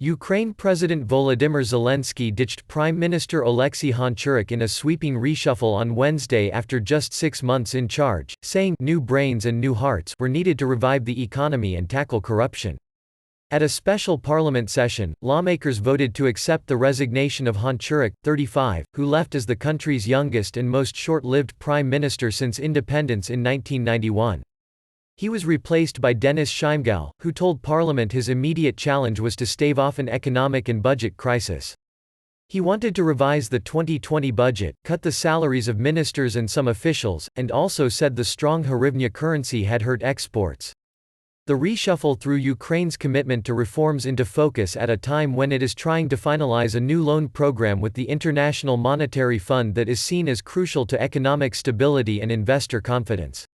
Ukraine President Volodymyr Zelensky ditched Prime Minister Oleksiy Honcharuk in a sweeping reshuffle on Wednesday after just 6 months in charge, saying new brains and new hearts were needed to revive the economy and tackle corruption. At a special parliament session, lawmakers voted to accept the resignation of Honcharuk, 35, who left as the country's youngest and most short-lived prime minister since independence in 1991. He was replaced by Denis Shmyhal, who told Parliament his immediate challenge was to stave off an economic and budget crisis. He wanted to revise the 2020 budget, cut the salaries of ministers and some officials, and also said the strong hryvnia currency had hurt exports. The reshuffle threw Ukraine's commitment to reforms into focus at a time when it is trying to finalize a new loan program with the International Monetary Fund that is seen as crucial to economic stability and investor confidence.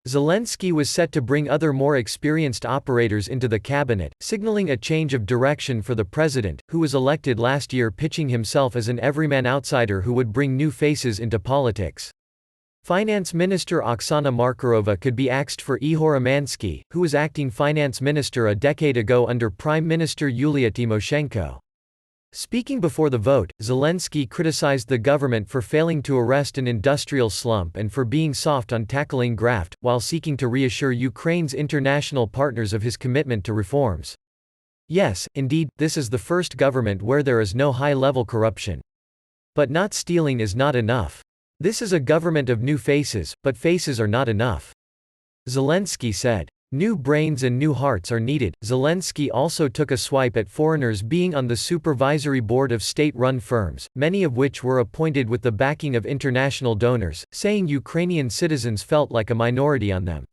Zelensky was set to bring other more experienced operators into the cabinet, signaling a change of direction for the president, who was elected last year, pitching himself as an everyman outsider who would bring new faces into politics. Finance Minister Oksana Markarova could be axed for Ihor Umansky, who was acting finance minister a decade ago under Prime Minister Yulia Tymoshenko. Speaking before the vote, Zelensky criticized the government for failing to arrest an industrial slump and for being soft on tackling graft, while seeking to reassure Ukraine's international partners of his commitment to reforms. Yes, indeed, this is the first government where there is no high-level corruption. But not stealing is not enough. This is a government of new faces, but faces are not enough. Zelensky said. New brains and new hearts are needed. Zelensky also took a swipe at foreigners being on the supervisory board of state-run firms, many of which were appointed with the backing of international donors, saying Ukrainian citizens felt like a minority on them.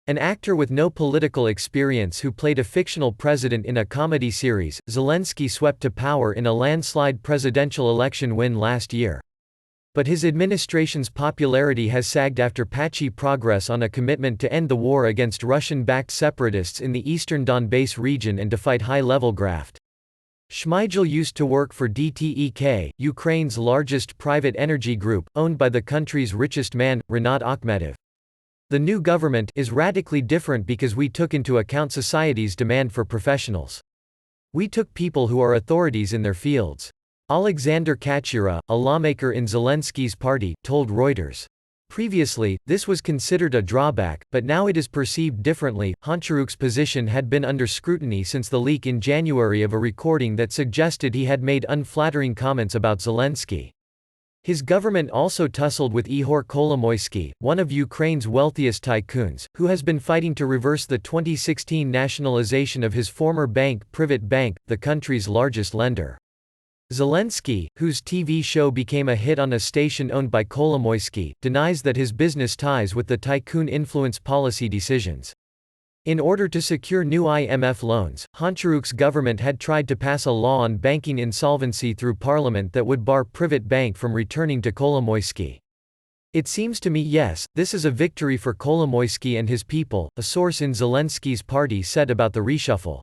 An actor with no political experience who played a fictional president in a comedy series, Zelensky swept to power in a landslide presidential election win last year. But his administration's popularity has sagged after patchy progress on a commitment to end the war against Russian-backed separatists in the eastern Donbass region and to fight high-level graft. Shmyhal used to work for DTEK, Ukraine's largest private energy group, owned by the country's richest man, Rinat Akhmetov. The new government is radically different because we took into account society's demand for professionals. We took people who are authorities in their fields. Alexander Kachira, a lawmaker in Zelensky's party, told Reuters. Previously, this was considered a drawback, but now it is perceived differently. Honcharuk's position had been under scrutiny since the leak in January of a recording that suggested he had made unflattering comments about Zelensky. His government also tussled with Ihor Kolomoisky, one of Ukraine's wealthiest tycoons, who has been fighting to reverse the 2016 nationalization of his former bank, Privatbank, the country's largest lender. Zelensky, whose TV show became a hit on a station owned by Kolomoisky, denies that his business ties with the tycoon influence policy decisions. In order to secure new IMF loans, Honcharuk's government had tried to pass a law on banking insolvency through parliament that would bar Privatbank from returning to Kolomoisky. It seems to me yes, this is a victory for Kolomoisky and his people, a source in Zelensky's party said about the reshuffle.